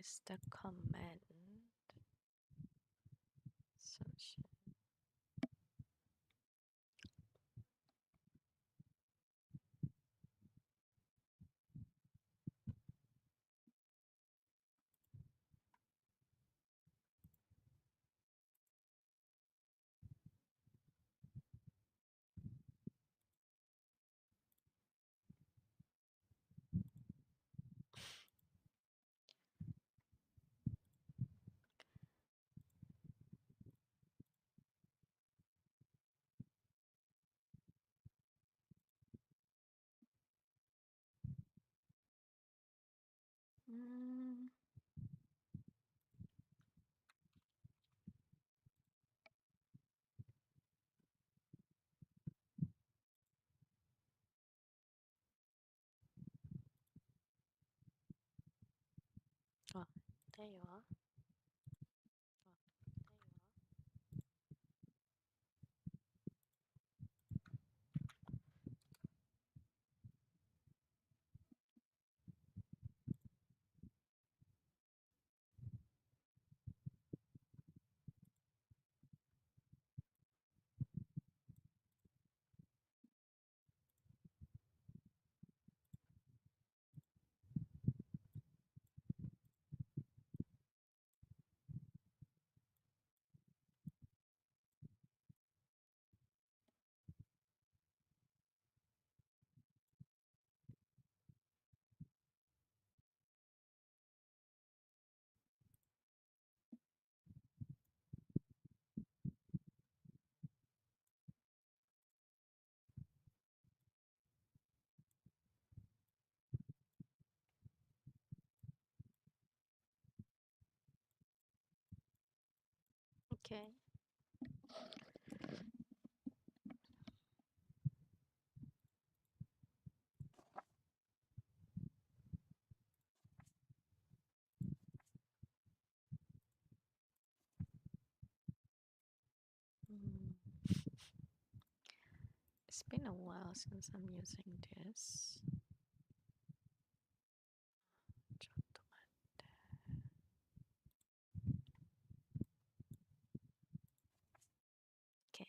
is the command? Search. Mm, oh, there you are. Okay. Mm, it's been a while since I'm using this. Okay.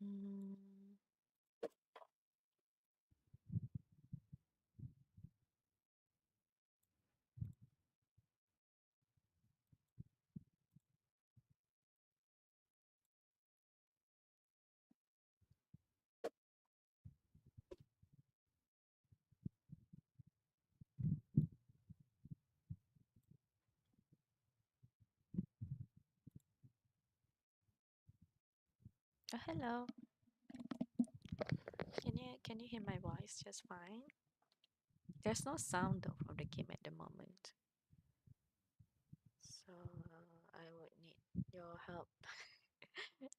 Mm, oh, hello. Can you hear my voice just fine? There's no sound though from the game at the moment, so I would need your help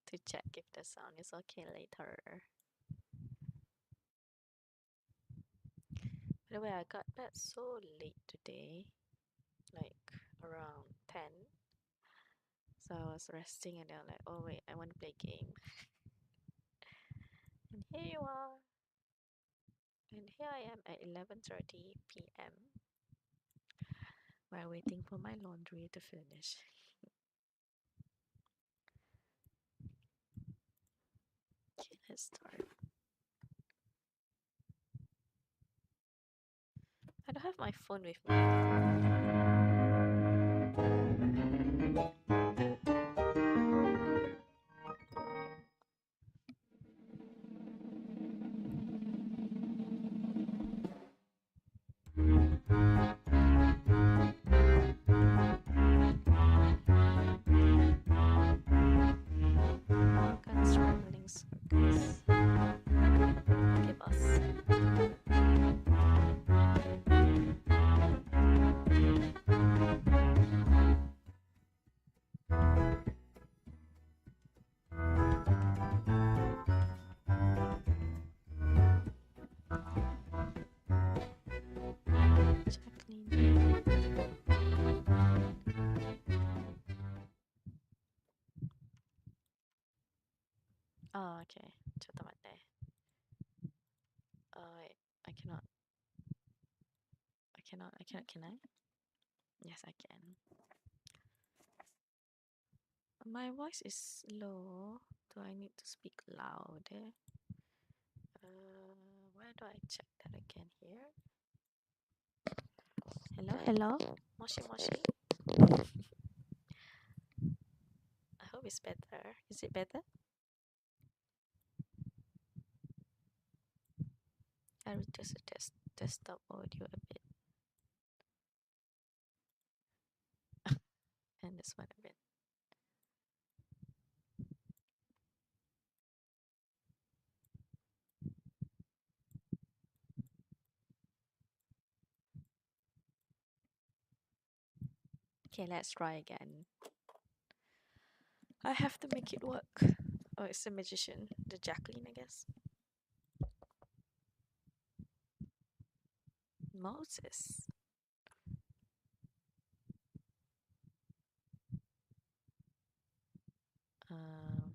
to check if the sound is okay later. By the way, I got back so late today, like around 10. So I was resting and then I'm like, oh wait, I want to play game. And here you are. And here I am at 11:30 p.m. while waiting for my laundry to finish. Okay, let's start. I don't have my phone with me. Morgan's Traveling Circus. Okay, boss. Jacqueline. Oh, okay. Cioè, domande. I cannot, can I? Yes, I can. My voice is low. Do I need to speak louder? Where do I check that again here? Hello, hello. Moshi, moshi. I hope it's better. Is it better? I will just adjust desktop audio a bit. And this one a bit. Okay, let's try again. I have to make it work. Oh, it's the magician, the Jacqueline, I guess. Moses. Um.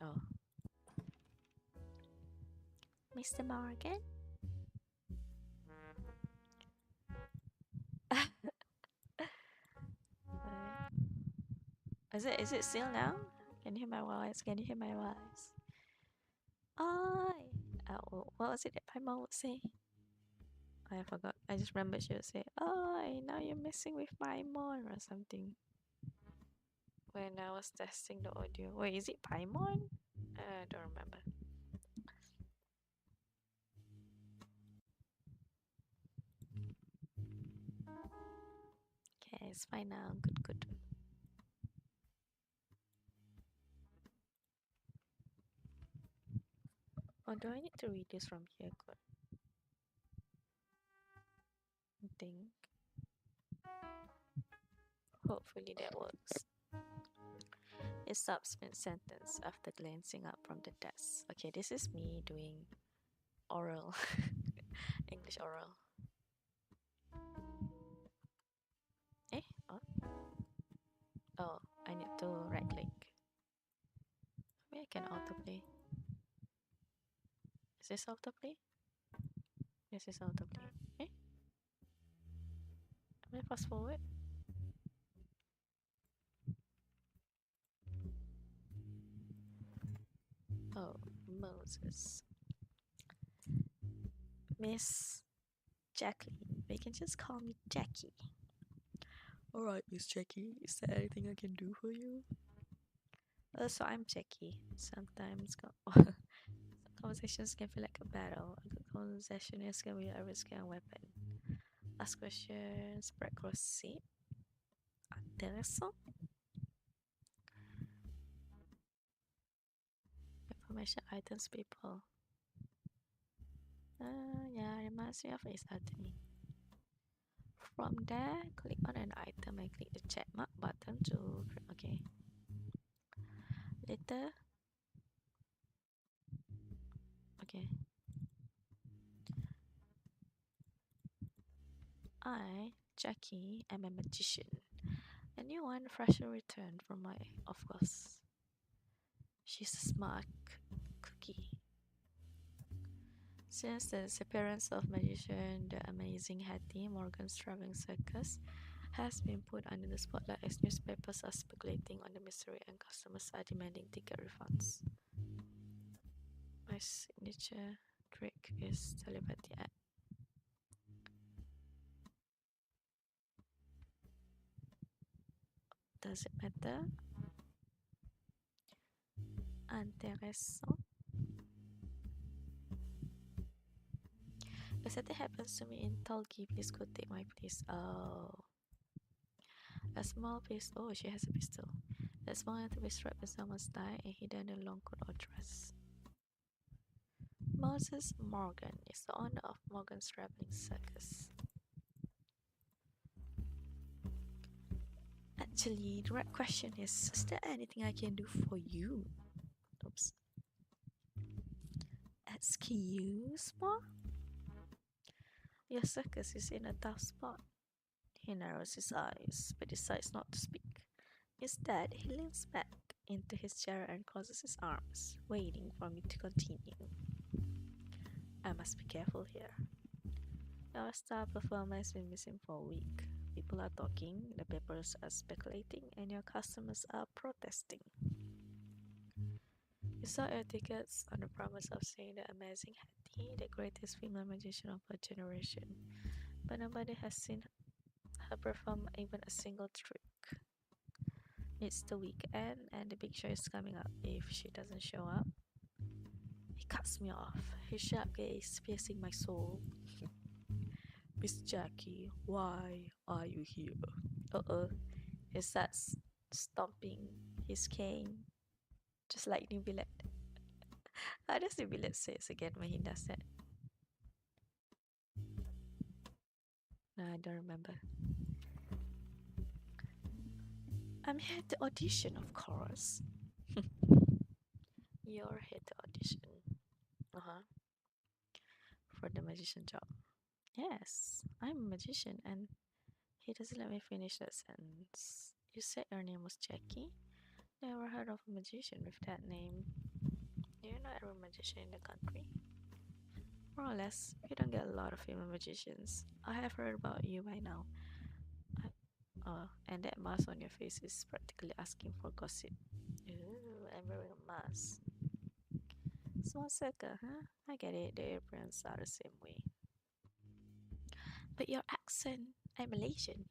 Oh, Mr. Morgan. Is it still now? Can you hear my voice? Can you hear my voice? I. What was it that my mom would say? I forgot. I just remembered she would say, "Oh, now you're messing with my mom" or something. When I was testing the audio. Wait, is it Paimon? I don't remember. Okay, it's fine now. Good, good. Or do I need to read this from here? Good. I think. Hopefully that works. It stops mid-sentence after glancing up from the desk. Okay, this is me doing oral. English oral. Eh? Oh. Oh, I need to right click. Maybe I can autoplay. Is this autoplay? This is autoplay. Eh? Am I fast forward? Oh, Moses. Miss Jacqueline. They can just call me Jackie. Alright, Miss Jackie. Is there anything I can do for you? So I'm Jackie. Sometimes conversations can feel like a battle. A good conversation is can be a risky weapon. Ask questions, prerequisite. Intéressant. Information items, people. Yeah, reminds me of Ace Attorney. From there, click on an item and click the check mark button to okay. Later, okay. I, Jackie, am a magician. A new one, freshly returned from my, of course. She's a smart cookie. Since the disappearance of magician, the amazing Hattie, Morgan's traveling circus, has been put under the spotlight as newspapers are speculating on the mystery and customers are demanding ticket refunds. My signature trick is telepathy. Does it matter? Intéressant. If something happens to me in Tolkien, please go take my place. Oh. A small pistol. Oh, she has a pistol. A small enough to be strapped with someone's tie and hidden in a long coat or dress. Moses Morgan is the owner of Morgan's Traveling Circus. Actually, the right question is there anything I can do for you? Oops. Excuse me? Your circus is in a tough spot. He narrows his eyes, but decides not to speak. Instead, he leans back into his chair and crosses his arms, waiting for me to continue. I'm must be careful here. Our star performer has been missing for a week. People are talking, the papers are speculating, and your customers are protesting. You saw air tickets on the promise of seeing the amazing Hattie, the greatest female magician of her generation, but nobody has seen her perform even a single trick. It's the weekend and the big show is coming up. If she doesn't show up, he cuts me off, his sharp gaze piercing my soul. Miss Jackie, why are you here? He starts stomping his cane, just like New Billet. How does New Billet say it again when he does that? No, I don't remember. I'm here to audition, of course. You're here to audition. Uh-huh. For the magician job. Yes, I'm a magician and he doesn't let me finish that sentence. You said your name was Jackie? Never heard of a magician with that name. You're not every magician in the country. More or less, we don't get a lot of female magicians. I have heard about you by now. And that mask on your face is practically asking for gossip. Ooh, I'm wearing a mask. Small circle, huh? I get it, the Europeans are the same way. But your accent, I'm Malaysian.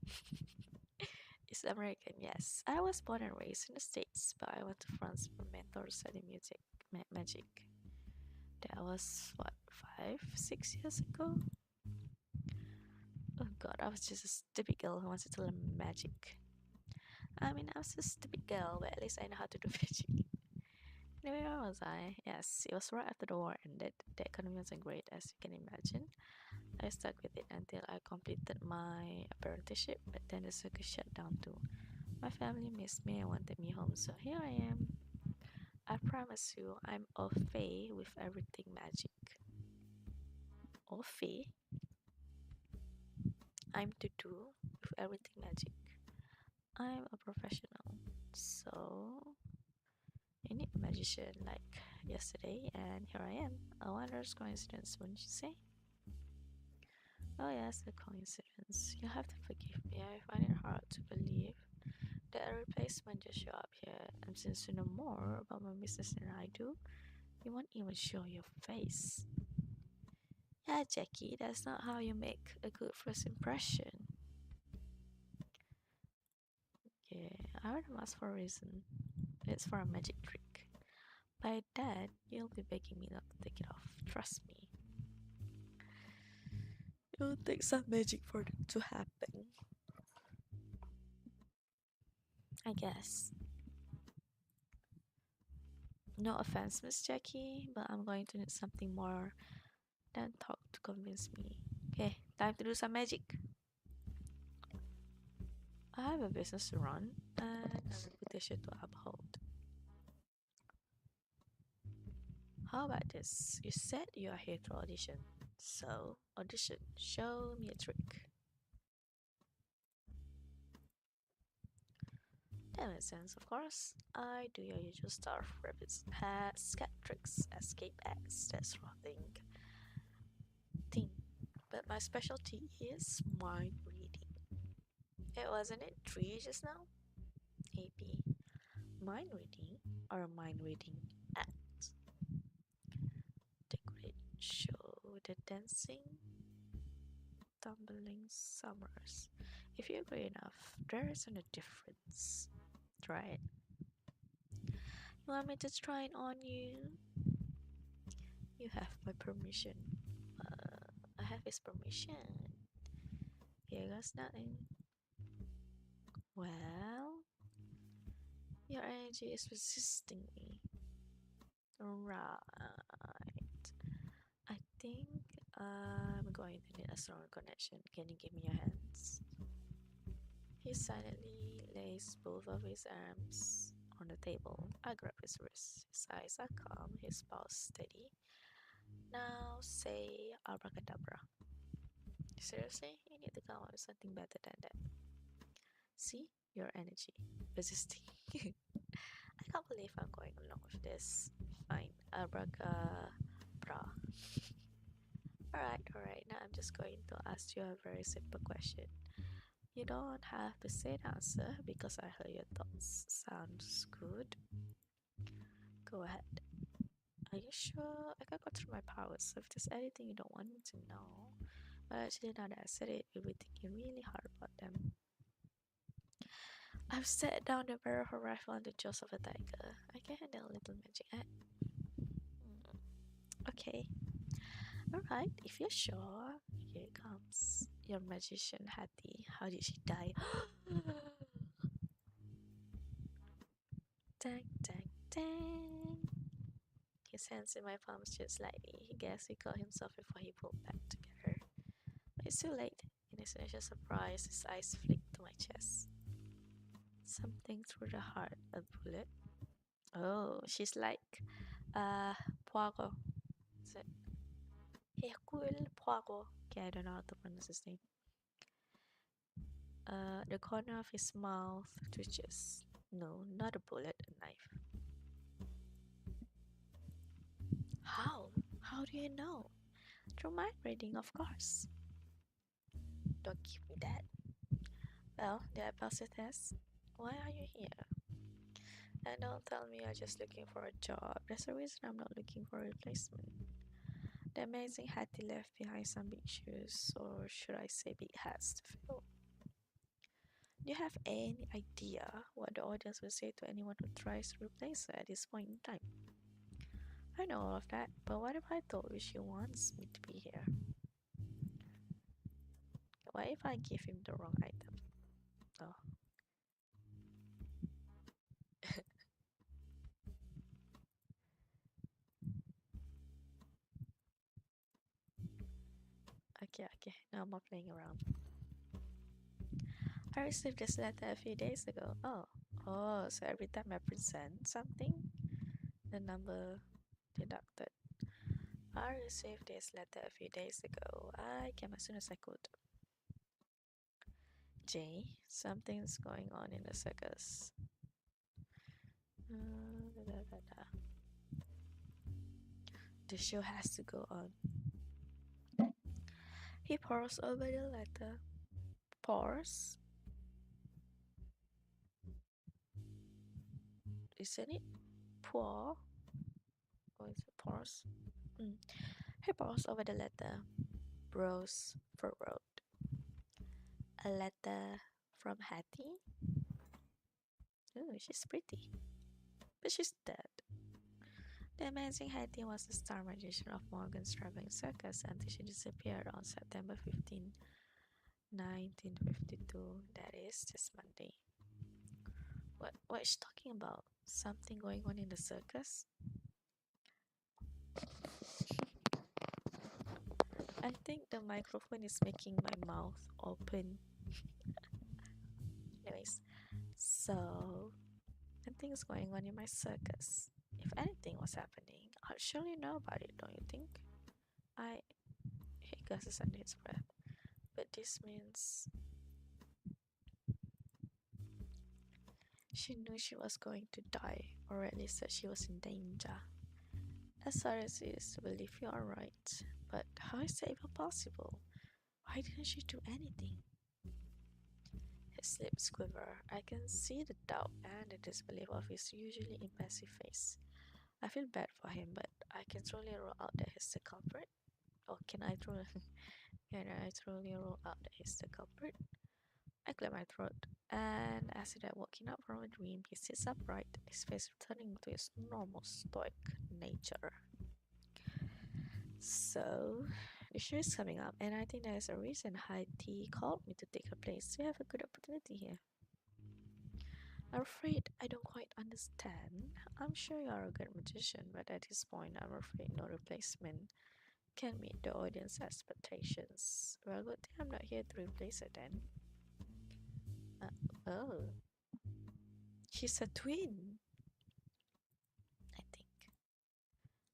It's American, yes. I was born and raised in the States, but I went to France for mentor studying music, magic. That was, what, 5, 6 years ago? Oh god, I was just a stupid girl who wanted to learn magic. I mean, I was a stupid girl, but at least I know how to do magic. Anyway, where was I? Yes, it was right after the war ended. The economy wasn't great, as you can imagine. I stuck with it until I completed my apprenticeship, but then the circus shut down too. My family missed me and wanted me home, so here I am. I promise you, I'm au fait with everything magic. Au fait? I'm to do with everything magic. I'm a professional, so you need a magician like yesterday, and here I am. A wondrous coincidence, wouldn't you say? Oh yes, a coincidence. You have to forgive me. I find it hard to believe that a replacement just show up here, and since you know more about my business than I do, you won't even show your face. Yeah, Jackie, that's not how you make a good first impression. Yeah, I wear the mask for a reason. It's for a magic trick. By that, you'll be begging me not to take it off. Trust me. It'll take some magic for it to happen. I guess. No offense, Miss Jackie, but I'm going to need something more than talk to convince me. Okay, time to do some magic. I have a business to run and a reputation to uphold. How about this? You said you are here to audition. So, audition. Show me a trick. That makes sense, of course. I do your usual stuff, rabbits, hats, cat tricks, escape acts, that sort of thing. But my specialty is mind reading. It wasn't it 3 just now? AP. Mind reading or mind reading act. The great show, the dancing, tumbling summers. If you agree enough, there isn't a difference. Try it. You want me to try it on you? You have my permission. I have his permission. Here goes nothing. Well, your energy is resisting me. Right. I think I'm going to need a stronger connection. Can you give me your hands? He silently lays both of his arms on the table. I grab his wrist. His eyes are calm, his pulse steady. Now say abracadabra. Seriously? You need to come up with something better than that. See? Your energy. Resisting. I can't believe I'm going along with this. Fine. Abracadabra. I'm just going to ask you a very simple question. You don't have to say the answer because I heard your thoughts. Sounds good. Go ahead. Are you sure? I can go through my powers, so if there's anything you don't want me to know, but actually now that I said it, you'll be thinking really hard about them. I've set down the barrel of a rifle on the jaws of a tiger. I can handle a little magic. Okay. Alright, if you're sure, here it comes. Your magician Hattie. How did she die? Dang, dang, dang. His hands in my palms just slightly. He guessed he caught himself before he pulled back together. But it's too late. In his initial surprise, his eyes flicked to my chest. Something through the heart. A bullet? Oh, she's like, Poirot. Is it? Hercule Poirot. Okay, I don't know how to pronounce his name. The corner of his mouth twitches. No, not a bullet, a knife. How? How do you know? Through mind reading, of course. Don't give me that. Well, did I pass the test? Why are you here? And don't tell me you're just looking for a job. There's a reason I'm not looking for a replacement. The amazing Hattie left behind some big shoes, or should I say big hats to fill. Do you have any idea what the audience will say to anyone who tries to replace her at this point in time? I know all of that, but what if I told you she wants me to be here? What if I give him the wrong item? Oh. Okay, now I'm not playing around. I received this letter a few days ago. Oh, so every time I present something, the number deducted. I received this letter a few days ago. I came as soon as I could. Jay, something's going on in the circus. The show has to go on. He pores over the letter. Pores? Isn't it? Pour? Or is it pores? He pores over the letter. Rose for road. A letter from Hattie? Oh, she's pretty. But she's dead. The amazing Hattie was the star magician of Morgan's traveling circus until she disappeared on September 15, 1952. That is this Monday. What is she talking about? Something going on in the circus? I think the microphone is making my mouth open. Anyways, so nothing's going on in my circus. If anything was happening, I'd surely know about it, don't you think? He gusses under his breath. But this means she knew she was going to die, or at least that she was in danger. As sorry as it is to believe you are right, but how is that even possible? Why didn't she do anything? His lips quiver. I can see the doubt and the disbelief of his usually impassive face. I feel bad for him, but I can truly rule out that he's the culprit. Or can I truly rule out that he's the culprit? I clear my throat, and as if I'd woken up from a dream, he sits upright, his face returning to his normal stoic nature. So, the show is coming up, and I think there's a reason Heidi called me to take her place. We have a good opportunity here. I'm afraid I don't quite understand. I'm sure you are a good magician, but at this point, I'm afraid no replacement can meet the audience expectations. Well, good thing I'm not here to replace her then. Oh, she's a twin, I think.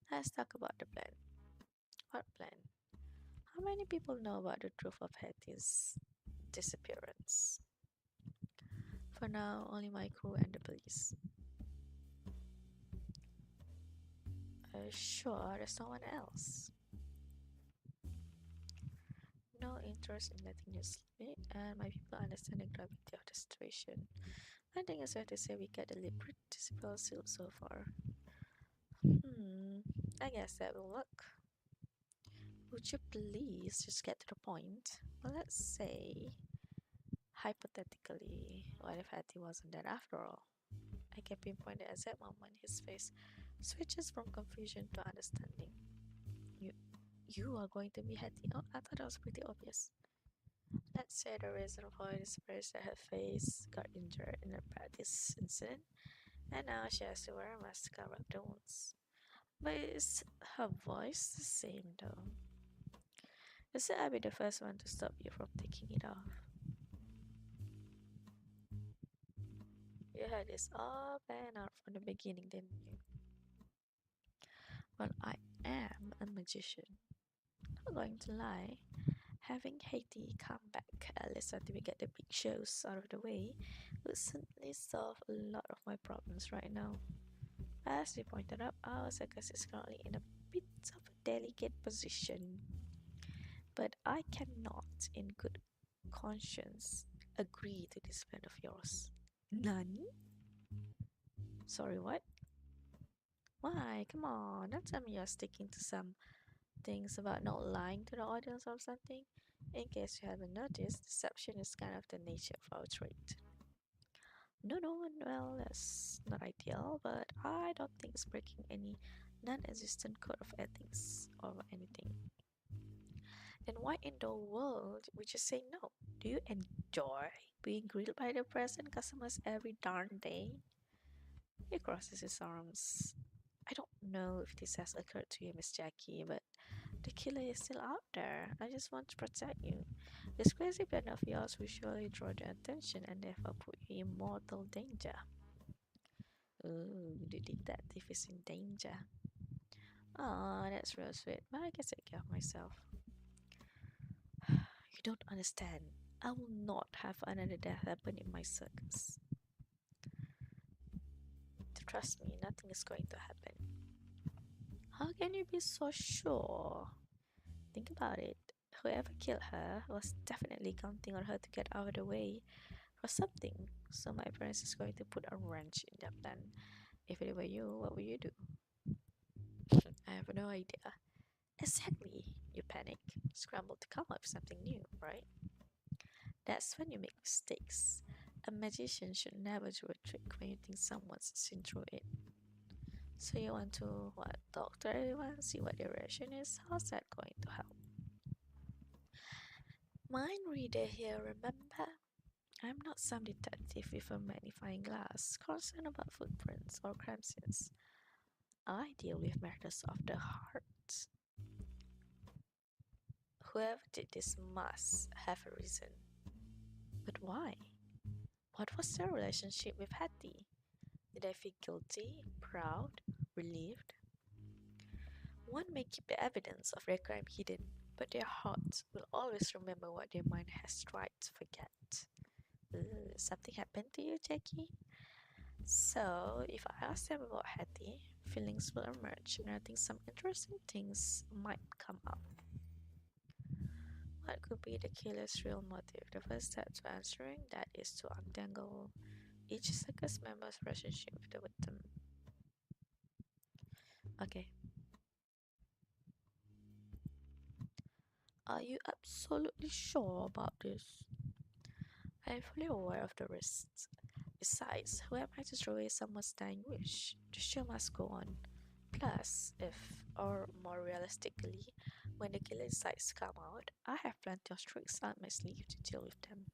Let's talk about the plan. What plan? How many people know about the truth of Hattie's disappearance? For now, only my crew and the police. Sure, there's no one else. no interest in letting you sleep, and my people understand the gravity of the situation. I think it's fair to say we get the lead principal seal so far. Hmm, I guess that will work. Would you please just get to the point? Well, let's say, hypothetically, what if Hattie wasn't dead after all? I can pinpoint the exact moment his face switches from confusion to understanding. You, you are going to be Hattie. Oh, I thought that was pretty obvious. Let's say the reason for it is first that her face got injured in a practice incident, and now she has to wear a mask to cover up the wounds. But is her voice the same though? Is I'll be the first one to stop you from taking it off? You had this all planned out from the beginning, didn't you? Well, I am a magician. Not going to lie. Having Haiti come back, at least until we get the big shows out of the way, would certainly solve a lot of my problems right now. As we pointed out, our circus is currently in a bit of a delicate position, but I cannot, in good conscience, agree to this plan of yours. Nani? Sorry, what? Why? Come on, don't tell me you're sticking to some things about not lying to the audience or something. In case you haven't noticed, deception is kind of the nature of our trade. No, well, that's not ideal, but I don't think it's breaking any non existent code of ethics or anything. Then why in the world would you say no? Do you enjoy being grilled by the press and customers every darn day? He crosses his arms. I don't know if this has occurred to you, Miss Jackie, but the killer is still out there. I just want to protect you. This crazy plan of yours will surely draw the attention and therefore put you in mortal danger. Ooh, the detective is in danger. Ah, that's real sweet, but I can take care of myself. You don't understand. I will not have another death happen in my circus. Trust me, nothing is going to happen. How can you be so sure? Think about it. Whoever killed her was definitely counting on her to get out of the way for something. So my parents is going to put a wrench in their plan. If it were you, what would you do? I have no idea. Exactly. You panic, scramble to come up with something new, right? That's when you make mistakes. A magician should never do a trick when you think someone's seen through it. So you want to what? Talk to everyone, see what their reaction is? How's that going to help? Mind reader here, remember? I'm not some detective with a magnifying glass concerned about footprints or crime scenes. I deal with matters of the heart. Whoever did this must have a reason. But why? What was their relationship with Hattie? Did they feel guilty, proud, relieved? One may keep the evidence of their crime hidden, but their heart will always remember what their mind has tried to forget. Something happened to you, Jackie? So, if I ask them about Hattie, feelings will emerge, and I think some interesting things might come up. What could be the killer's real motive? The first step to answering that is to untangle each circus member's relationship with the victim. Okay, are you absolutely sure about this? I am fully aware of the risks. Besides, who am I to throw away someone's dying wish? The show must go on. Plus, if, or more realistically, when the killer decides to come out, I have plenty of tricks up my sleeve to deal with them.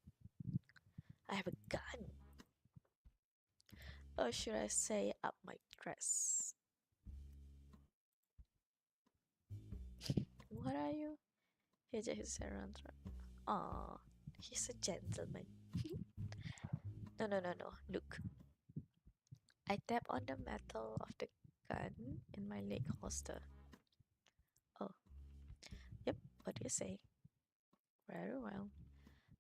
I have a gun, or should I say, up my dress? What are you? He just his around. Aw, he's a gentleman. No. Look, I tap on the metal of the gun in my leg holster. Oh, yep, what do you say? Very well.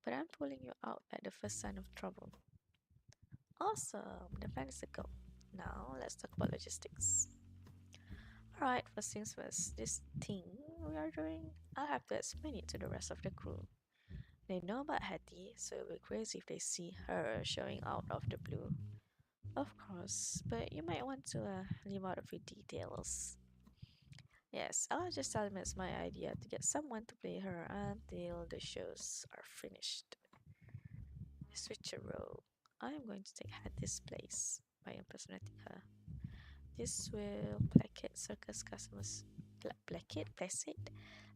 But I'm pulling you out at the first sign of trouble. Awesome, the plan is a go. Now let's talk about logistics. Alright, first things first, this thing we are doing, I'll have to explain it to the rest of the crew. They know about Hattie, so it'll be crazy if they see her showing out of the blue. Of course, but you might want to leave out a few details. Yes, I'll just tell him it's my idea to get someone to play her until the shows are finished. Switcheroo. I am going to take Hattie's place by impersonating her. This will placate circus customers, placate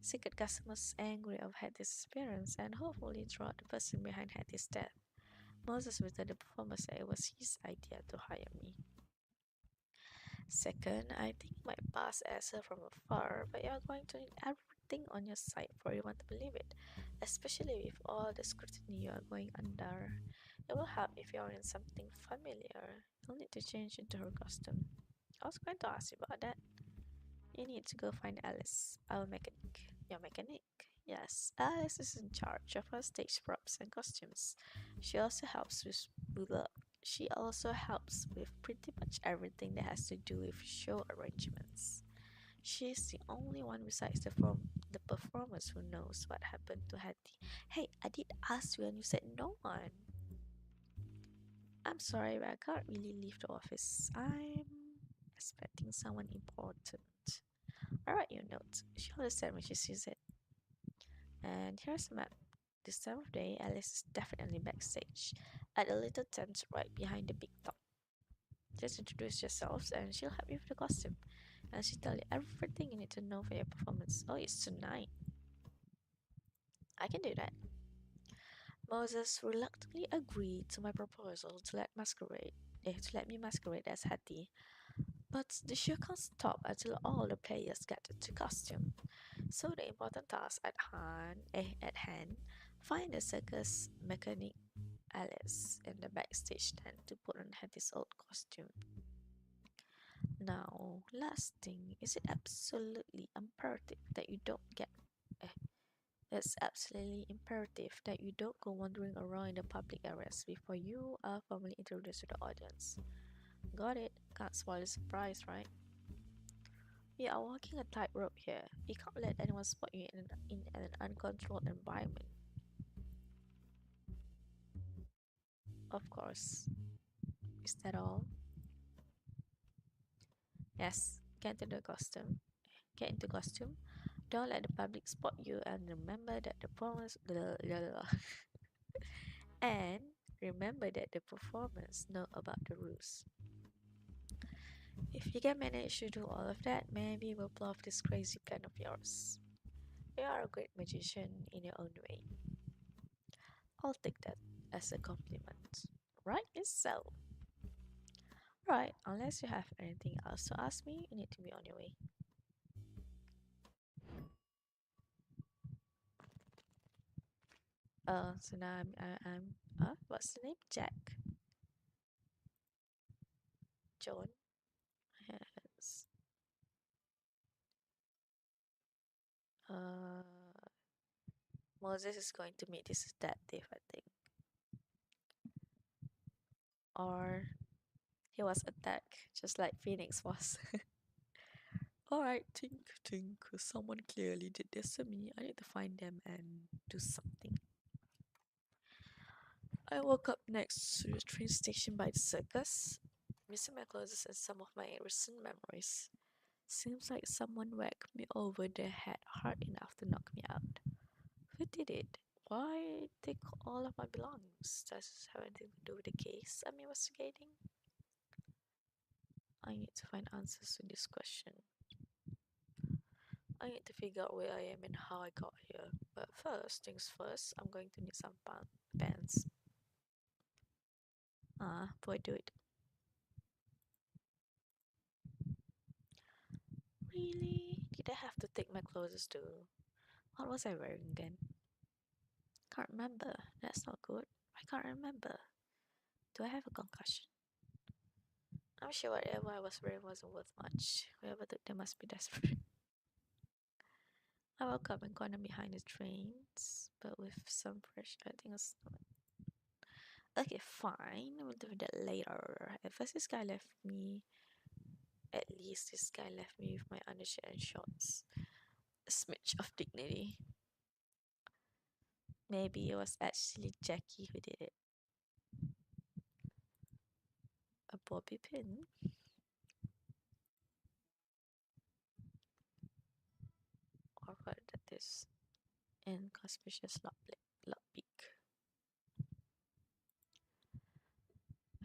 secret customers angry of Hattie's appearance and hopefully draw the person behind Hattie's death. Moses will tell the performer that it was his idea to hire me. Second, I think you might pass as her from afar, but you are going to need everything on your side for you want to believe it, especially with all the scrutiny you are going under. It will help if you are in something familiar. You'll need to change into her costume. I was going to ask you about that. You need to go find Alice, our mechanic. Your mechanic? Yes, Alice is in charge of our stage props and costumes. She also helps with she also helps with pretty much everything that has to do with show arrangements. She's the only one besides the performers who knows what happened to Hattie. Hey, I did ask you and you said no one. I'm sorry, but I can't really leave the office. I'm expecting someone important. I'll write you a note. She'll understand when she sees it. And here's a map. This time of day, Alice is definitely backstage, at a little tent right behind the big top. Just introduce yourselves and she'll help you with the costume. And she'll tell you everything you need to know for your performance. Oh, it's tonight. I can do that. Moses reluctantly agreed to my proposal to let me masquerade as Hattie. But the show can't stop until all the players get into costume. So the important task at hand, find the circus mechanic Alice in the backstage tent to put on Hattie's old costume. Now, last thing, is it absolutely imperative that you don't get eh, it's absolutely imperative that you don't go wandering around in the public areas before you are formally introduced to the audience. Got it? Can't spoil the surprise, right? We are walking a tightrope here. You can't let anyone spot you in an uncontrolled environment. Of course. Is that all? Yes. Get into the costume. Get into costume. Don't let the public spot you, and remember that the performers and remember that the performers know about the rules. If you can manage to do all of that, maybe we'll pull off this crazy plan of yours. You are a great magician in your own way. I'll take that as a compliment. Right, so. Right, unless you have anything else to ask me, you need to be on your way. So now what's the name? Jack. John. Yes. Uh, Moses is going to meet this detective, I think. Or he was attacked, just like Phoenix was. Alright, think. Someone clearly did this to me. I need to find them and do something. I woke up next to the train station by the circus, missing my clothes and some of my recent memories. Seems like someone whacked me over the head hard enough to knock me out. Who did it? Why take all of my belongings? Does this have anything to do with the case I'm investigating? I need to find answers to this question. I need to figure out where I am and how I got here. But first things first, I'm going to need some pants. Boy, do it. Really? Did I have to take my clothes too? What was I wearing then? Can't remember. That's not good. I can't remember. Do I have a concussion? I'm sure whatever I was wearing wasn't worth much. Whoever took them must be desperate. I woke up in corner behind the trains, but with some fresh. I think it's okay. Fine, we'll do that later. At first, this guy left me At least this guy left me with my undershirt and shorts. A smidge of dignity. Maybe it was actually Jackie who did it. A bobby pin? Or what that is? Inconspicuous lockpick.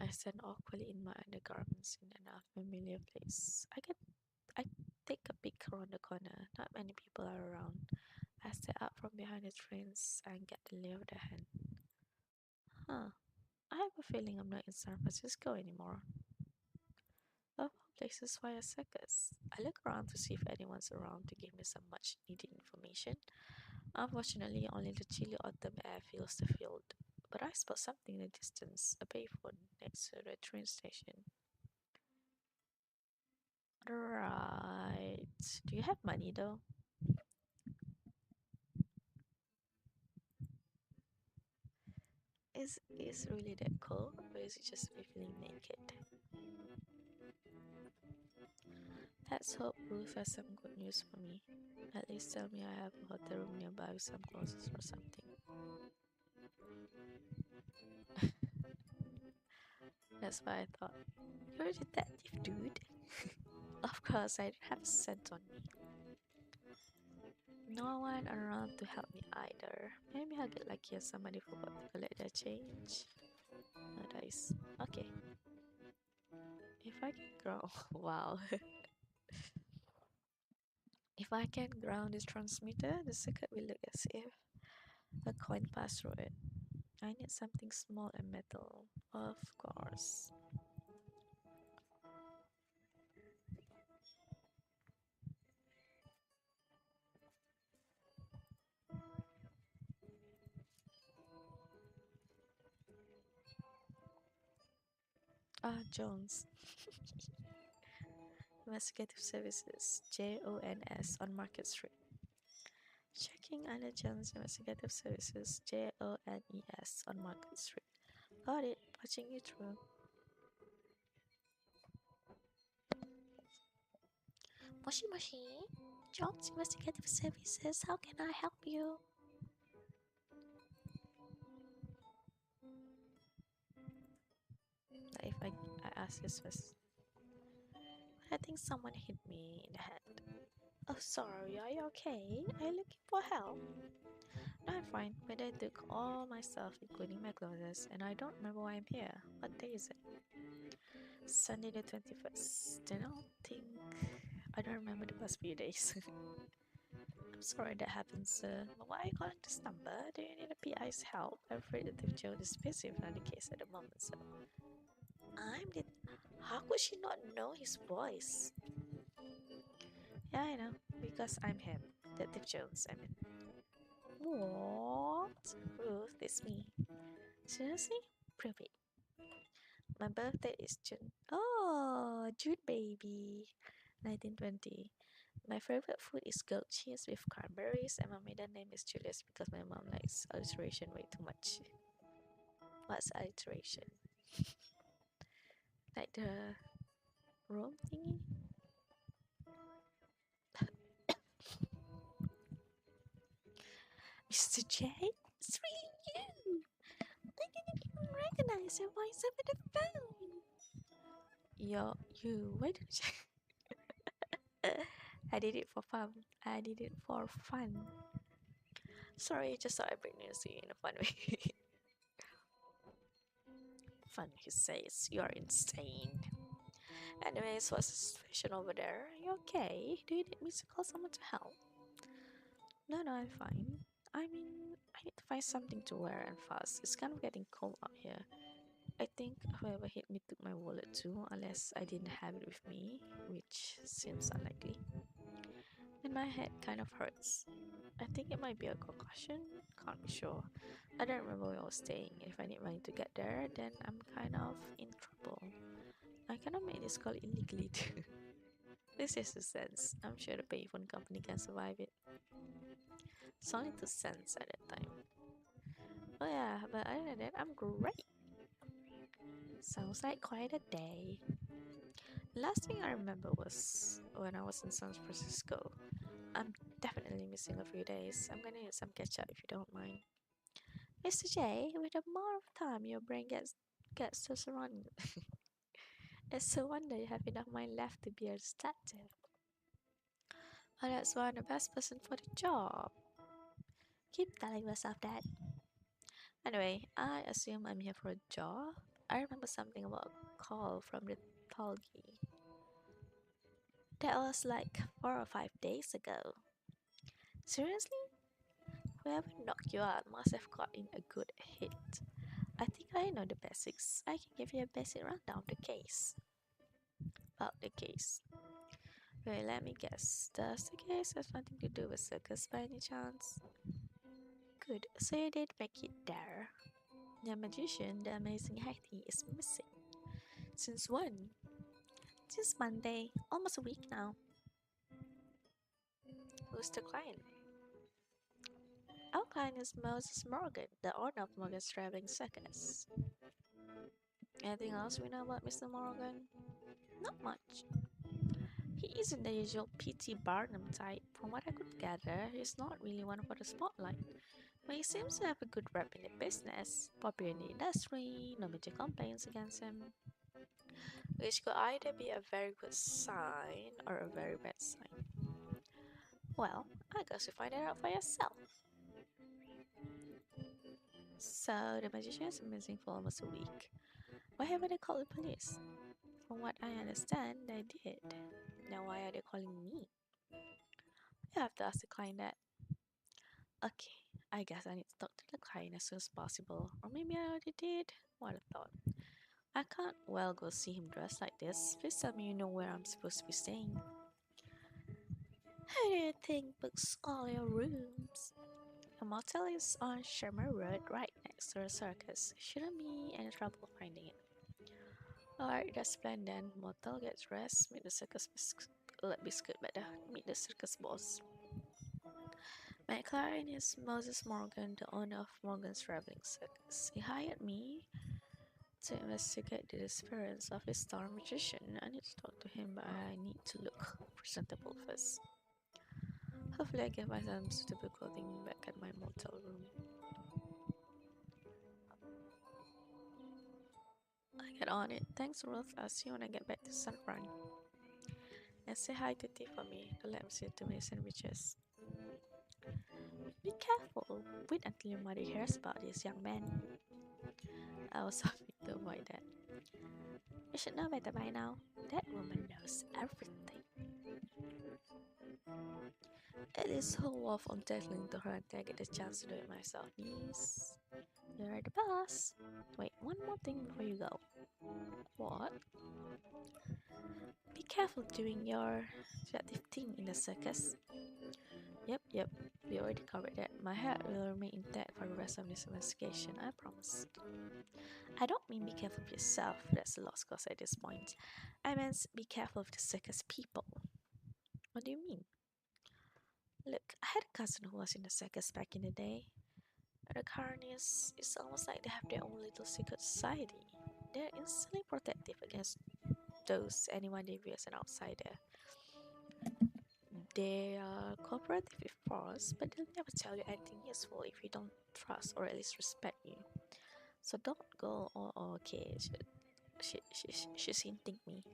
I stand awkwardly in my undergarments in an unfamiliar place. I take a peek around the corner. Not many people are around. I step out from behind the trains and get the lay of the hand. Huh. I have a feeling I'm not in San Francisco anymore. Of all places, why a circus? I look around to see if anyone's around to give me some much needed information. Unfortunately, only the chilly autumn air fills the field. But I spot something in the distance, a payphone next to the train station. Right. Do you have money though? Is really that cold, or is it just me feeling naked? Let's hope Ruth has some good news for me. At least tell me I have a hotel room nearby with some clothes or something. That's what I thought. You're a detective, dude. Of course, I don't have a cent on me. No one around to help me either. Maybe I'll get lucky and somebody forgot to collect their change. No dice. Okay. If I can grow. Wow. If I can ground this transmitter, the circuit will look as if a coin passed through it. I need something small and metal. Of course. Ah, Jones. Investigative Services, JONS, on Market Street. Checking under Jones Investigative Services, JONES, on Market Street. Got it, patching you through. Moshi Moshi, Jones Investigative Services, how can I help you? If I ask this first. I think someone hit me in the head. Oh, sorry, are you okay? Are you looking for help? No, I'm fine, but I took all my stuff, including my clothes, and I don't remember why I'm here. What day is it? Sunday the 21st. I don't remember the past few days. I'm sorry that happened, sir. But why are you calling this number? Do you need a PI's help? I'm afraid that Detective Joe is busy with another case at the moment, sir. I'm the. How could she not know his voice? Yeah, I know. Because I'm him. Detective Jones, I mean. What? Ruth, it's me. Seriously? Prove it. My birthday is June. Oh, June baby. 1920. My favorite food is goat cheese with cranberries, and my maiden name is Julius because my mom likes alliteration way too much. What's alliteration? Like the Rome thingy? Mr. J? It's really you! I didn't even recognize your voice over the phone! Why don't you? I did it for fun. I did it for fun. Sorry, just thought I'd bring news to you in a fun way. Fun, he says. You are insane. Anyways, what's the situation over there? Are you okay? Do you need me to call someone to help? No, I'm fine. I mean, I need to find something to wear and fast. It's kind of getting cold out here. I think whoever hit me took my wallet too, unless I didn't have it with me, which seems unlikely. And my head kind of hurts. I think it might be a concussion. Can't be sure. I don't remember where I was staying. If I need money to get there, then I'm kind of in trouble. I cannot make this call illegally too. This is 2 cents. I'm sure the payphone company can survive it. It's only 2 cents at that time. Oh yeah, but other than that, I'm great. Sounds like quite a day. Last thing I remember was when I was in San Francisco. I'm definitely missing a few days. I'm gonna need some catch up if you don't mind. Mr. J, with the amount of time your brain gets to surround, it's a wonder you have enough mind left to be a detective. Oh, that's why I'm the best person for the job. Keep telling yourself that. Anyway, I assume I'm here for a job. I remember something about a call from the Tolgi. That was like 4 or 5 days ago. Seriously? Whoever knocked you out must have got in a good hit. I think I know the basics. I can give you a basic rundown of the case. About the case. Wait, let me guess. Does the case have nothing to do with circus by any chance? Good, so you did make it there. The magician, the amazing Hattie, is missing. Since when? Since Monday, almost a week now. Who's the client? Our client is Moses Morgan, the owner of Morgan's Traveling Circus. Anything else we know about Mr. Morgan? Not much. He isn't the usual P.T. Barnum type. From what I could gather, he's not really one for the spotlight. But he seems to have a good rep in the business, popular in the industry, no major complaints against him. Which could either be a very good sign or a very bad sign. Well, I guess you find it out for yourself. So, the magician is missing for almost a week. Why haven't they called the police? From what I understand, they did. Now, why are they calling me? You have to ask the client that. Okay, I guess I need to talk to the client as soon as possible. Or maybe I already did. What a thought. I can't well go see him dressed like this. Please tell me you know where I'm supposed to be staying. How do you think books all your rooms? The motel is on Shermer Road, right next to the circus. Shouldn't be any trouble finding it. Alright, that's planned then. Motel gets rest. Meet the circus biscuit better. Meet the circus boss. My client is Moses Morgan, the owner of Morgan's Traveling Circus. He hired me to investigate the disappearance of his star magician. I need to talk to him, but I need to look presentable first. Hopefully, I can find some suitable clothing back at my motel room. I get on it. Thanks, Ruth. I'll see you when I get back to Sunrun. And say hi to T for me. Don't let him see too many sandwiches. Be careful. Wait until your mother hears about this young man. I was hoping to avoid that. You should know better by now. That woman knows everything. At least hold off on tackling to her until I get the chance to do it myself, niece. You're the boss. Wait, one more thing before you go. What? Be careful during your detective thing in the circus. Yep, we already covered that. My head will remain intact for the rest of this investigation, I promise. I don't mean be careful of yourself, that's a lost cause at this point. I meant be careful of the circus people. What do you mean? Look, I had a cousin who was in the circus back in the day. The Carnies, it's almost like they have their own little secret society. They're instantly protective against those anyone they view as an outsider. They are cooperative if forced, but they'll never tell you anything useful if you don't trust or at least respect you. So don't go, oh okay, she's hinting me.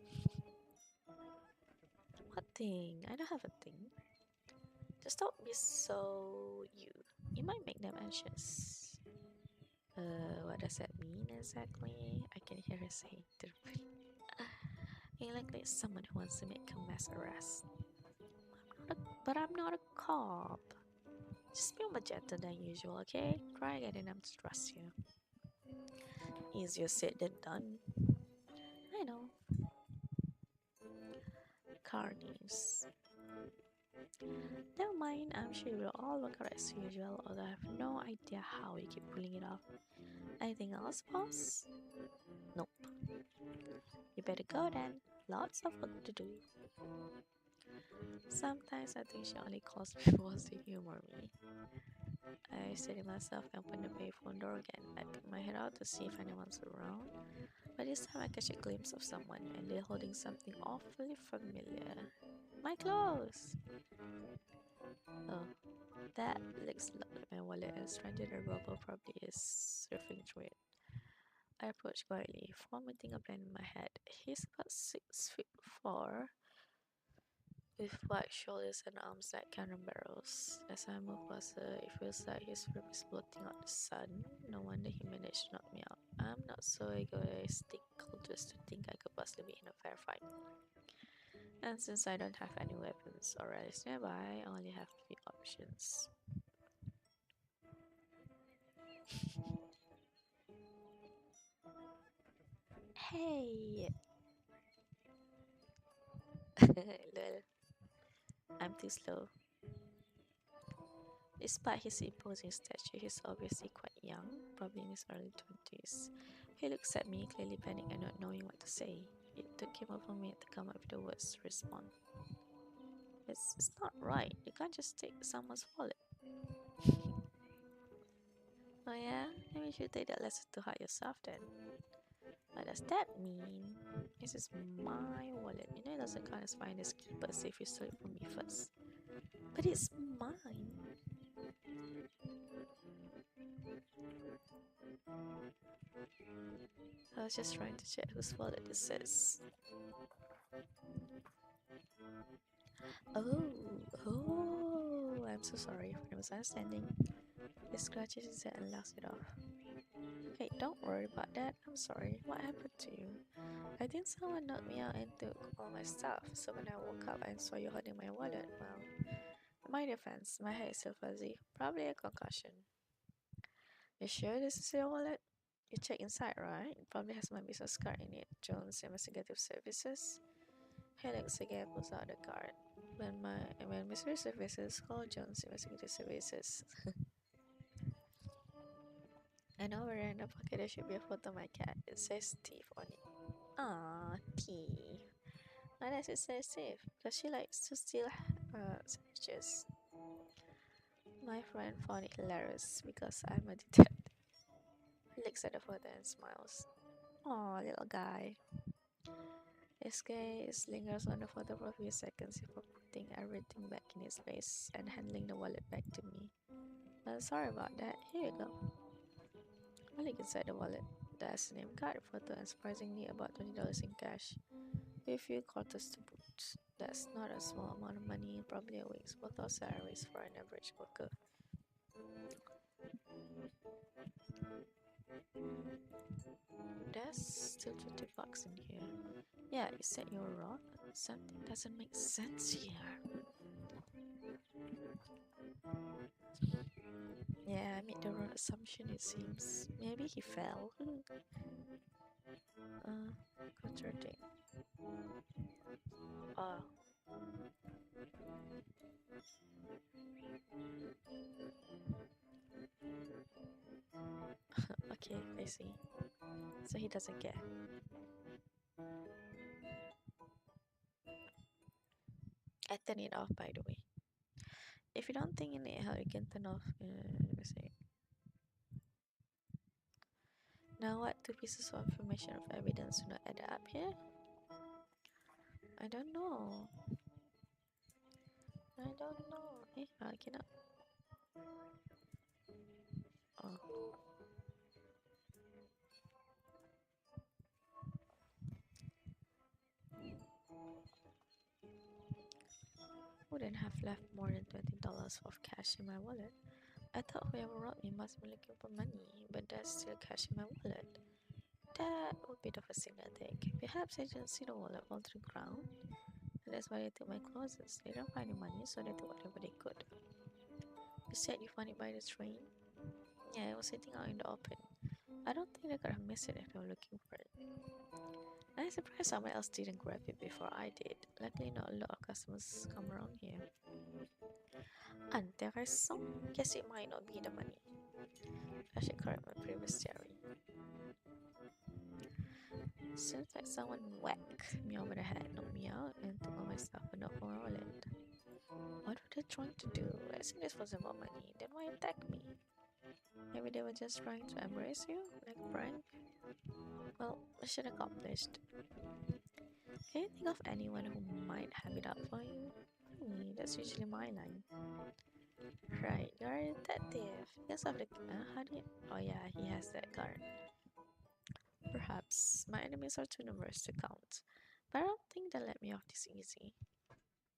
What thing? I don't have a thing. Just don't be so you. You might make them anxious. What does that mean exactly? I can hear her saying different. You look like someone who wants to make a mass arrest. But I'm not a cop. Just be more gentle than usual, okay? Try getting them to trust you. Easier said than done. I know. Carnies. Never mind, I'm sure it will all work out as usual, although I have no idea how you keep pulling it off. Anything else, boss? Nope. You better go then. Lots of work to do. Sometimes I think she only calls me boss to humor me. I steady myself and open the payphone door again. I peek my head out to see if anyone's around. But this time I catch a glimpse of someone and they're holding something awfully familiar. My clothes! Oh, that looks like my wallet and stranger the robber probably is surfing through it. I approach quietly, formatting a plan in my head. He's about 6'4", with wide shoulders and arms like cannon barrels. As I move closer, it feels like his room is blotting out the sun. No wonder he managed to knock me out. I'm not so egoistical just to think I could possibly be in a fair fight. And since I don't have any weapons or allies nearby, I only have three options. Hey! Lol, I'm too slow. Despite his imposing stature, he's obviously quite young, probably in his early 20s. He looks at me, clearly panicked and not knowing what to say. It took him over a minute to come up with the words to respond. It's not right. You can't just take someone's wallet. Oh yeah? Maybe you should take that lesson to heart yourself then. What does that mean? This is my wallet. You know it doesn't count as finders keepers if you stole it from me first. But it's mine. I was just trying to check whose wallet this is. Oh, I'm so sorry for the misunderstanding. He scratches his head and laughs it off. Hey, don't worry about that. I'm sorry. What happened to you? I think someone knocked me out and took all my stuff. So when I woke up and saw you holding my wallet, well, in my defense, my head is still fuzzy. Probably a concussion. You sure this is your wallet? You check inside, right? It probably has my business card in it. Jones Investigative Services. He looks again, pulls out the card. When Mystery Services call Jones Investigative Services. And over there in the pocket there should be a photo of my cat. It says thief on it. Ah, thief. Why does it say thief? Because she likes to steal sandwiches. My friend found it hilarious because I'm a detective. He looks at the photo and smiles. Aw, little guy. His gaze lingers on the photo for a few seconds before putting everything back in its place and handing the wallet back to me. Sorry about that. Here you go. I look inside the wallet. There's a name card, photo, and surprisingly about $20 in cash, with a few quarters to boot. That's not a small amount of money, probably a week's worth of salaries for an average worker. There's still $20 in here. Yeah, you said you were robbed? Something doesn't make sense here. Yeah, I made the wrong assumption it seems. Maybe he fell. Contradict. Oh. Okay, I see. So he doesn't care. I turn it off, by the way. If you don't think you need help, you can turn off. Let me see. Now, what two pieces of information of evidence do not add up here? I don't know. I don't know. I cannot. Oh. Wouldn't have left more than $20 of cash in my wallet. I thought whoever robbed me must be looking for money, but there's still cash in my wallet. That would be the first thing I think. Perhaps I didn't see the wallet fall to the ground, and that's why they took my clothes. They didn't find any money, so they took whatever they could. You said you found it by the train? Yeah, it was sitting out in the open. I don't think they could have missed it if they were looking for it. I'm surprised someone else didn't grab it before I did. Luckily, not a lot of customers come around here. Intéressant. Guess it might not be the money. I should correct my previous theory. Seems like someone whacked me over the head, knocked me out, and took all my stuff but not for my wallet. What were they trying to do? As if this was about money, then why attack me? Maybe they were just trying to embrace you, like a prank? Well, mission accomplished. Can you think of anyone who might have it up for you? Me, that's usually my line. Right, you're a detective. Because of the. How do you. Oh, yeah, he has that card. Perhaps my enemies are too numerous to count, but I don't think they'll let me off this easy.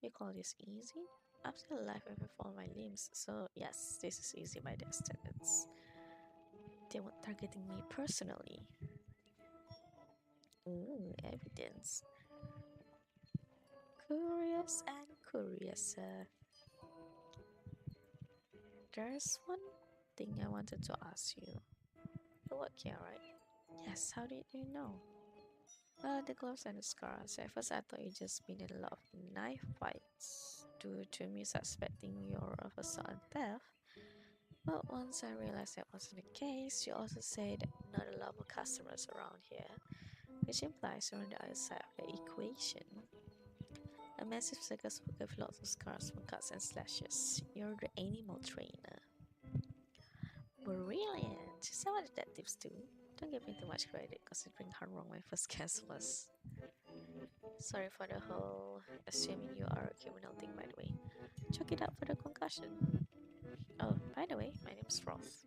You call this easy? I'm still alive and with all my limbs, so yes, this is easy by their standards. They weren't targeting me personally. Ooh, evidence. Curious and curiouser. There's one thing I wanted to ask you. You work here, right? Yes, how did you know? Well, the gloves and the scars. At first, I thought you just been in a lot of knife fights due to me suspecting you're of assault and theft. But once I realized that wasn't the case, you also said not a lot of customers around here, which implies you're on the other side of the equation. A massive circus book with lots of scars from cuts and slashes. You're the animal trainer. Brilliant! Some other detectives too. Don't give me too much credit considering how wrong my first guess was. Sorry for the whole assuming you are a criminal thing, by the way. Check it out for the concussion. Oh, by the way, my name's Roth.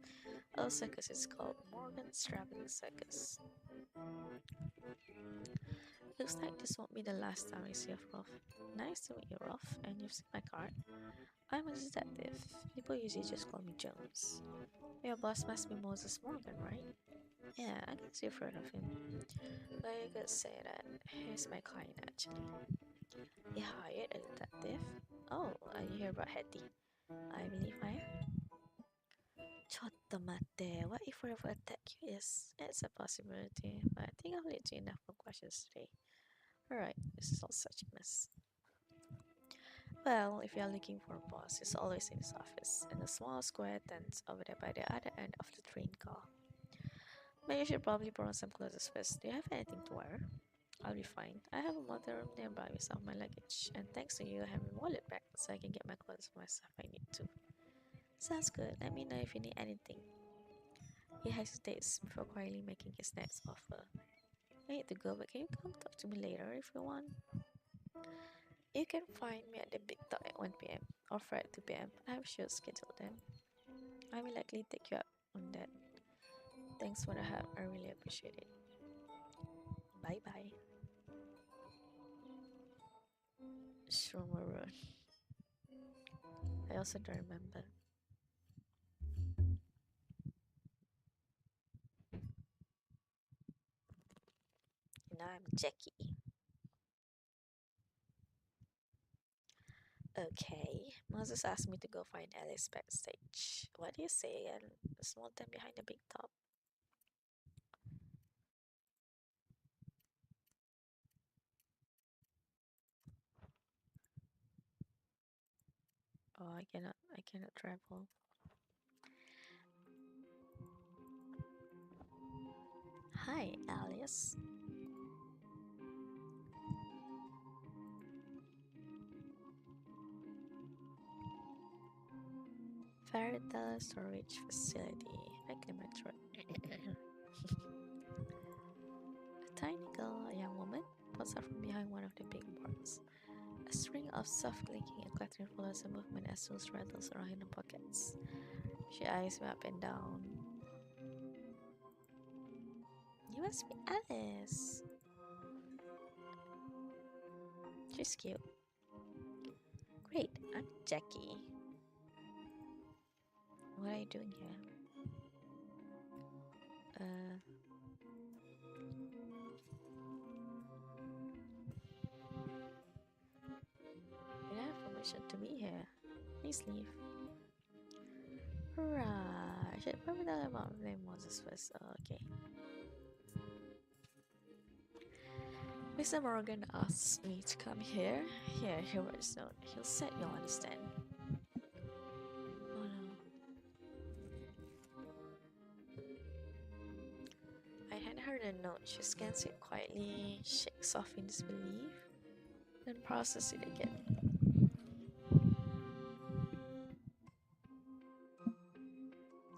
Our circus is called Morgan's Traveling Circus. Looks like this won't be the last time I see of Roth. Nice to meet you, Roth, and you've seen my card. I'm a detective. People usually just call me Jones. Your boss must be Moses Morgan, right? Yeah, I guess you've heard of him. But you could say that he's my client actually. He hired a detective. Oh, you hear about Hetty? I believe I am. Chotto mate, what if whatever attack you is? It's a possibility, but I think I've let you enough more questions today. Alright, this is all such a mess. Well, if you're looking for a boss, he's always in his office, in a small square tent over there by the other end of the train car. But you should probably put on some clothes first. Do you have anything to wear? I'll be fine. I have a motor room nearby with some of my luggage, and thanks to you, I have my wallet back so I can get my clothes for myself if I need to. Sounds good. Let me know if you need anything. He hesitates before quietly making his next offer. I need to go, but can you come talk to me later if you want? You can find me at the Big Talk at 1 p.m. or Friday at 2 p.m. I have a show scheduled then. I will likely take you up on that. Thanks for the help. I really appreciate it. Bye bye. Stromer Road. I also don't remember. Now I'm Jackie. Okay, Moses asked me to go find Alice backstage. What do you say? And a small tent behind the big top. Oh, I cannot travel. Hi, Alice. Fairytale storage facility. Back in Metro. A tiny girl, a young woman, pops out from behind one of the big boards. A string of soft clinking and clattering follows her movement as Suze rattles around in her pockets. She eyes me up and down. You must be Alice. She's cute. Great, I'm Jackie. What are you doing here? You don't have permission to be here. Please leave. Right, I should probably tell about name Moses first. Oh, okay. Mr. Morgan asked me to come here. Here, he writes note. He'll said you'll understand. Oh no. I hand her the note. She scans it quietly, shakes off in disbelief, then processes it again.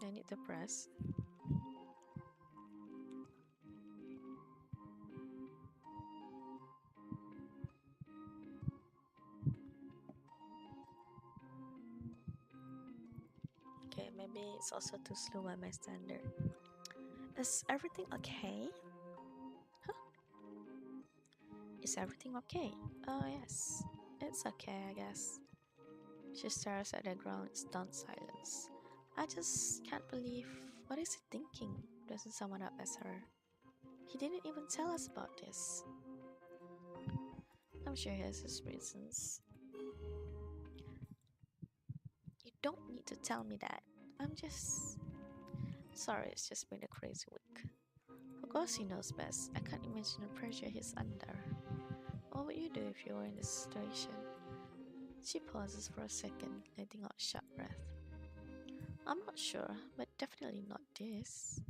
I need to press. Okay, maybe it's also too slow by my standard. Is everything okay? Huh? Is everything okay? Oh, yes. It's okay, I guess. She stares at the ground in stunned silence. I just can't believe. What is he thinking? Dressing someone up as her. He didn't even tell us about this. I'm sure he has his reasons. You don't need to tell me that. I'm just. Sorry, it's just been a crazy week. Of course he knows best. I can't imagine the pressure he's under. What would you do if you were in this situation? She pauses for a second, letting out a sharp breath. I'm not sure, but definitely not this.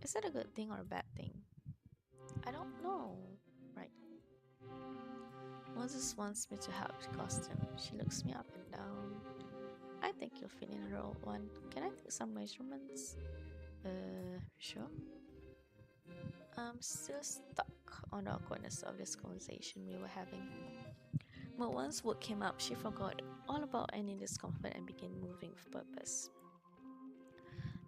Is that a good thing or a bad thing? I don't know. Right. Moses wants me to help with costume. She looks me up and down. I think you'll fit in her old one. Can I take some measurements? Sure. I'm still stuck on the awkwardness of this conversation we were having. But once work came up, she forgot all about any discomfort and began moving with purpose.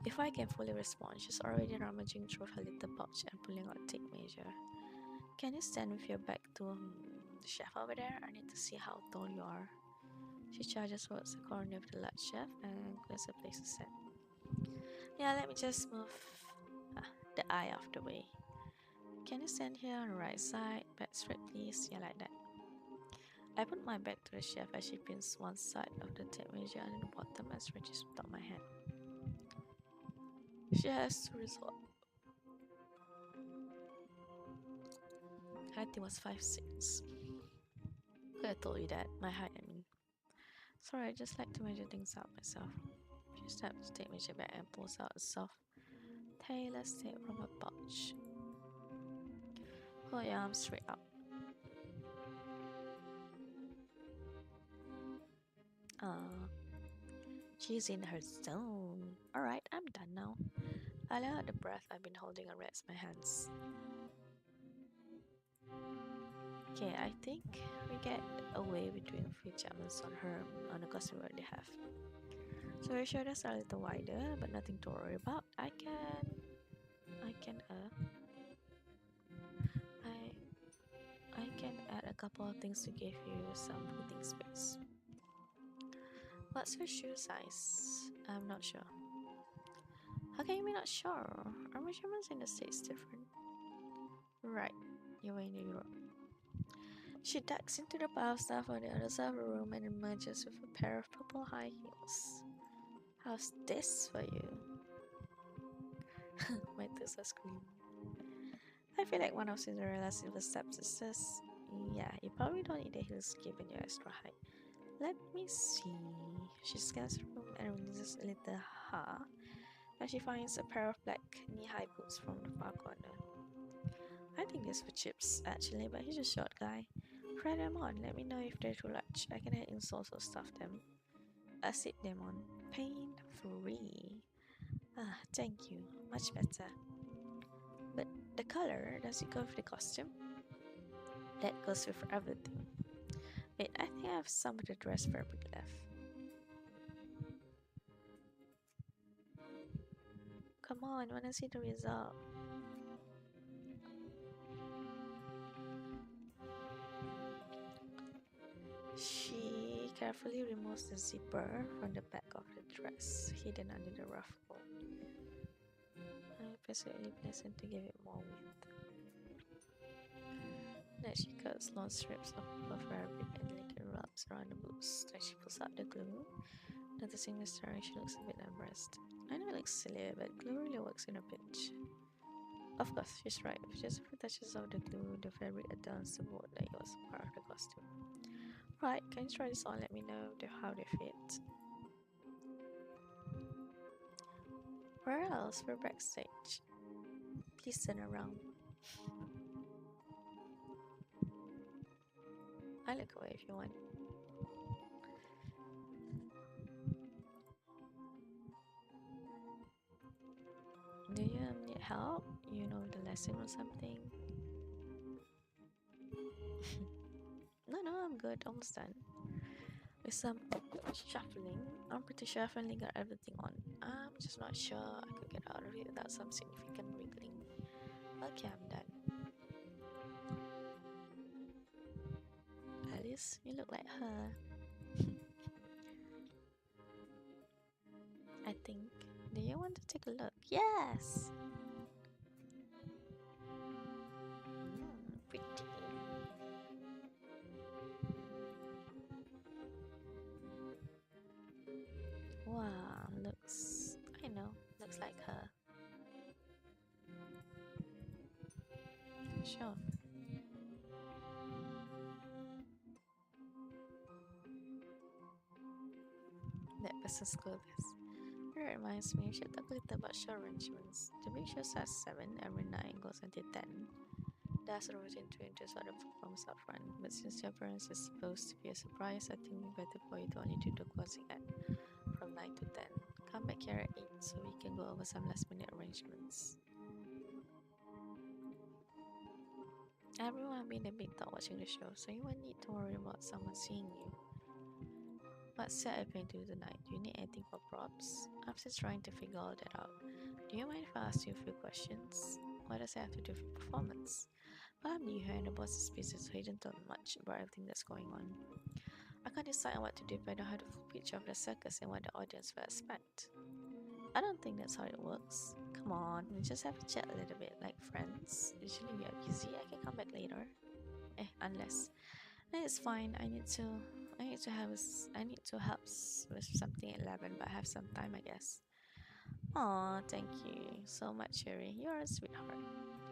Before I can fully respond, she's already rummaging through her little pouch and pulling out a tape measure. Can you stand with your back to the chef over there? I need to see how tall you are. She charges towards the corner of the large chef and clears a place to sit. Yeah, let me just move the eye out of the way. Can you stand here on the right side? Back straight, please. Yeah, like that. I put my back to the chef as she pins one side of the tape measure and the bottom and stretches without my hand. She has to resort. Height was 5'6". Could have told you that. My height, I mean. Sorry, I just like to measure things out myself. She snaps the tape measure back and pulls out a soft, tailless tape from her pouch. Hold your arms straight up. She's in her zone. Alright, I'm done now. I let out the breath I've been holding and rest my hands. Okay, I think we get away with doing a few adjustments on her on the costume we already have. So her shoulders are a little wider, but nothing to worry about. I can add a couple of things to give you some breathing space. What's your shoe size? I'm not sure. How can you be not sure? Are measurements in the States different? Right, you're in Europe. She ducks into the pile of stuff on the other side of the room and emerges with a pair of purple high heels. How's this for you? My toes are screaming. I feel like one of Cinderella's silver stepsisters. Yeah, you probably don't need the heels given your extra height. Let me see. She scans the room and releases a little ha as she finds a pair of black knee-high boots from the far corner. I think these were Chips, actually, but he's a short guy. Try them on, let me know if they're too large. I can add insoles or stuff them. I sit them on. Pain-free. Ah, thank you. Much better. But the color, does it go with the costume? That goes with everything. Wait, I think I have some of the dress fabric left. Come on, wanna see the result? She carefully removes the zipper from the back of the dress, hidden under the ruffle. I absolutely pleasant to give it more width. Then she cuts long strips of fabric and lightly wraps around the boots. Then she pulls out the glue. Noticing the stirring, she looks a bit embarrassed. I know it looks silly, but glue really works in a pinch. Of course, she's right. With just a few touches of the glue, the fabric adorns the boat like it was part of the costume. Right, can you try this on? Let me know how they fit. Where else? We're backstage. Please turn around. I look away if you want. need help? You know the lesson or something? No, no, I'm good. Almost done. With some shuffling, I'm pretty sure I finally got everything on. I'm just not sure I could get out of it without some significant wriggling. Okay, I'm done. Alice, you look like her. I think. Do you want to take a look? Yes! Pretty. Wow, looks. I know, looks like her. Sure. That business clothes. It reminds me, I should talk a little about show arrangements. The big show starts 7, every night goes until 10. That's a routine to introduce other performers up front, but since your appearance is supposed to be a surprise, I think we better for you to only do the closing act from 9 to 10. Come back here at 8 so we can go over some last minute arrangements. Everyone will be in the big top watching the show, so you won't need to worry about someone seeing you. What set are you going to do tonight? Do you need anything for props? I'm still trying to figure all that out. Do you mind if I ask you a few questions? What does it have to do with performance? Well, I'm new here and the boss is busy, so he didn't tell me much about everything that's going on. I can't decide on what to do if I don't have the full picture of the circus and what the audience will expect. I don't think that's how it works. Come on, we just have to chat a little bit like friends. Usually we are busy, I can come back later. Unless. No, it's fine. I need to help with something at 11, but I have some time, I guess. Aw, thank you so much, Cherry. You're a sweetheart.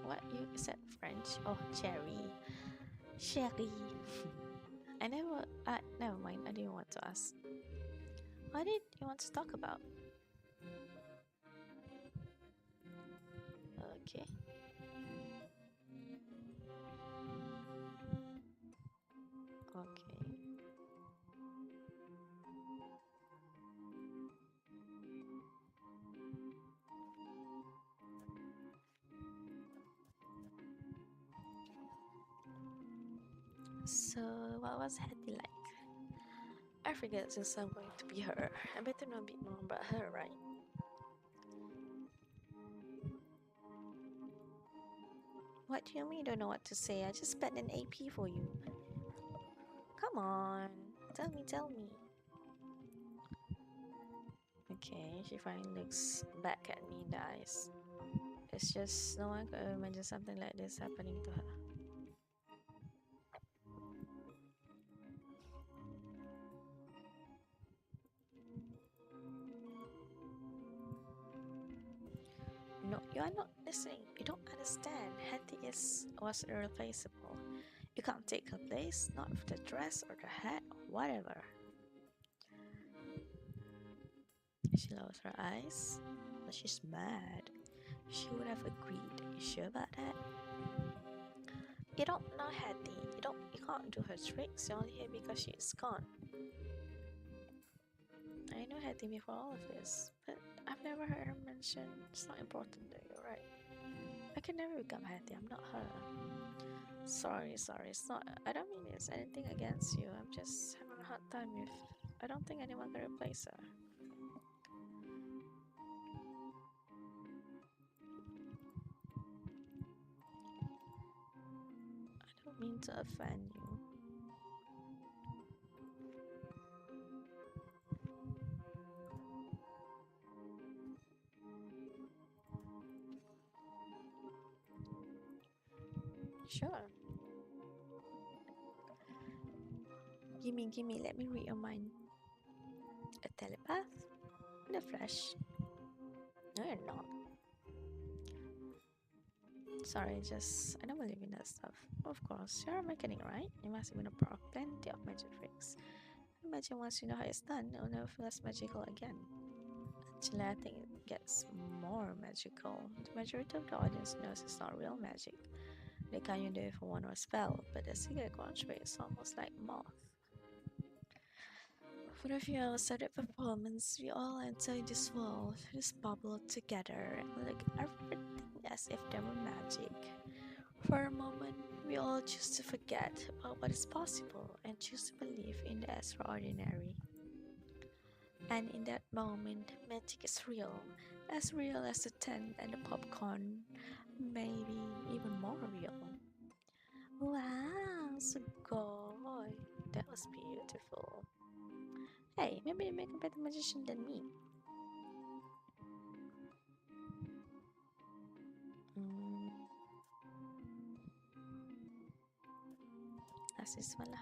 What you said French? Oh, Cherry. Sherry. I never. Never mind. I didn't want to ask. What did you want to talk about? Okay. Okay. So, what was Hattie like? I forget since I'm going to be her. I better know a bit more about her, right? What do you mean you don't know what to say? I just spent an AP for you. Come on. Tell me. Okay, she finally looks back at me in the eyes. It's just no one could imagine something like this happening to her. No, you are not listening. You don't understand. Was irreplaceable. You can't take her place, not with the dress or the hat or whatever. She lowers her eyes, but she's mad. She would have agreed. You sure about that? You don't know Hattie. You can't do her tricks. You're only here because she is gone. I know Hattie before all of this, but I've never heard her mention. It's not important though, you're right. I can never become Hattie, I'm not her. Sorry, it's not. I don't mean it's anything against you. I'm just having a hard time with. I don't think anyone can replace her. I don't mean to offend you. Sure. Gimme, let me read your mind. A telepath? In the flesh? No, you're not. Sorry, I don't believe in that stuff. Of course, you're a mechanic, right? You must have been a pro. Plenty of magic tricks. Imagine once you know how it's done, it'll never feel as magical again. Actually, I think it gets more magical. The majority of the audience knows it's not real magic. They kind you do it for one or spell, but the secret conjure is almost like moth. For a few hours of the performance, we all enter this world, this bubble together, and look everything as if they were magic. For a moment, we all choose to forget about what is possible and choose to believe in the extraordinary. And in that moment, magic is real as the tent and the popcorn, maybe even more real. Wow, Sugoi, that was beautiful. Hey, maybe you make a better magician than me. Hmm, asis malah.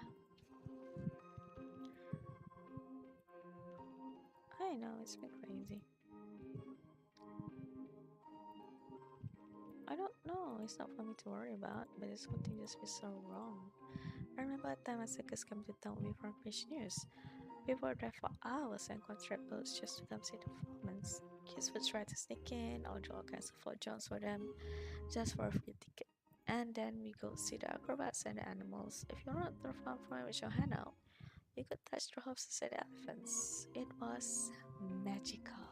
I know, it's been crazy. I don't know, it's not for me to worry about, but it's something just feels so wrong. I remember a time a circus came to town with front page news. People would drive for hours and contract boats just to come see the performance. Kids would try to sneak in or do all kinds of odd jobs for them just for a free ticket. And then we go see the acrobats and the animals. If you're not the front point with your hand out, you could touch the horses and the elephants. It was magical.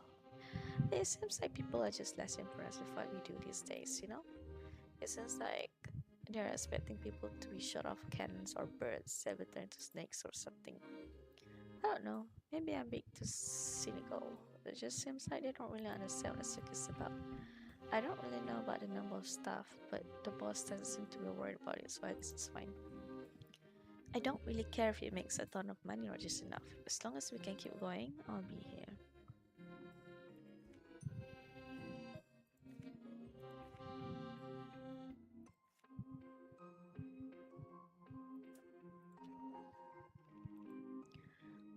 It seems like people are just less impressed with what we do these days, you know? It seems like they're expecting people to be shot off cannons or birds that will turn to snakes or something. I don't know, maybe I'm being too cynical. It just seems like they don't really understand what the circus is about. I don't really know about the number of staff, but the boss doesn't seem to be worried about it, so I guess it's fine. I don't really care if it makes a ton of money or just enough. As long as we can keep going, I'll be here.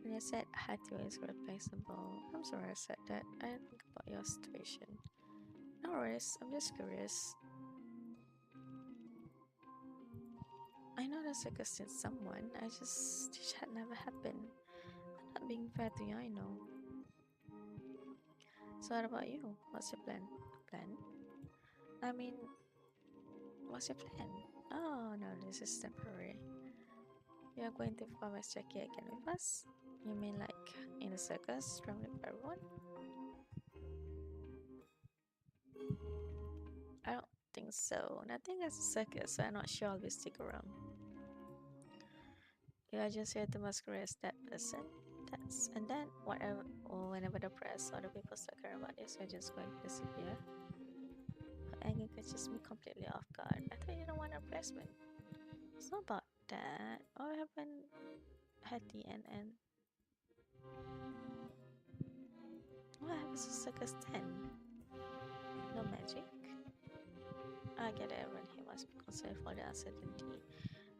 When I said Hatio is replaceable, I'm sorry I said that. I didn't think about your situation. No worries, I'm just curious. I know that's against someone, I just wish had never happened. I'm not being fair to you, I know. So what about you? What's your plan? Plan? I mean, what's your plan? Oh no, this is temporary. You're going to perform as Jackie again with us? You mean like in the circus, traveling with everyone? I don't think so. Nothing as a circus, so I'm not sure I'll be stick around. You are just here to masquerade as that person. That's and then whatever or whenever the press or the people start caring about this, you're just going to disappear. Her anger catches me completely off guard. I thought you don't want a replacement. It's not about that. What happened at the end? What happens to circus then? No magic? I get it when he must be concerned for the uncertainty.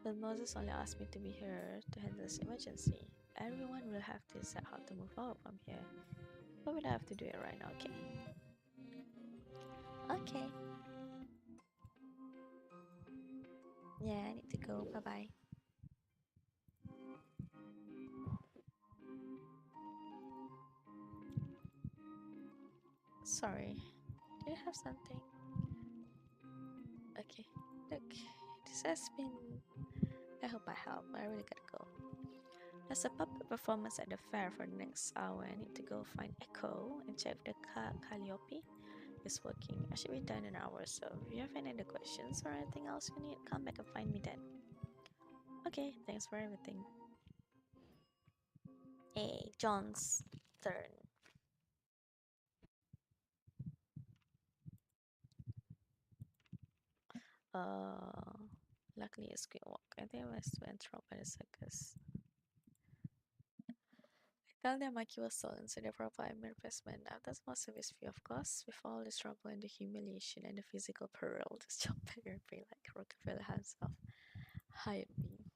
But Moses only asked me to be here to handle this emergency. Everyone will have to decide how to move forward from here. But we don't have to do it right now, okay? Okay. Yeah, I need to go. Bye bye. Sorry. Do you have something? Okay. Look, this has been. I hope I help. I really gotta go. There's a puppet performance at the fair for the next hour. I need to go find Echo and check if the Calliope is working. I should be done in an hour, so if you have any other questions or anything else you need, come back and find me then. Okay, thanks for everything. Hey, John's turn. Uh, luckily it's quick walk. I think I was too enthralled by the circus. I tell them my key was stolen, so they provide me replacement. After most of his fee, of course, with all the trouble and the humiliation and the physical peril, this job better pay like Rockefeller himself hired me.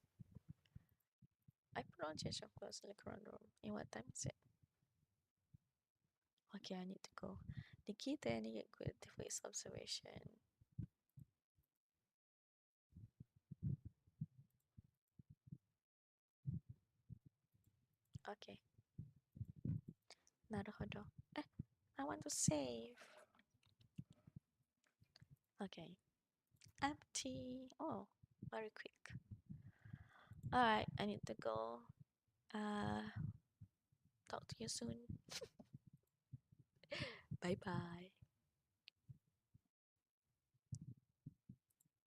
I put on change of clothes and look around the room. In what time is it? Okay, I need to go. Nikita and get good for his observation. Okay, naruhodo. Eh, I want to save. Okay, empty. Oh, very quick. Alright, I need to go. Uh, talk to you soon. Bye bye.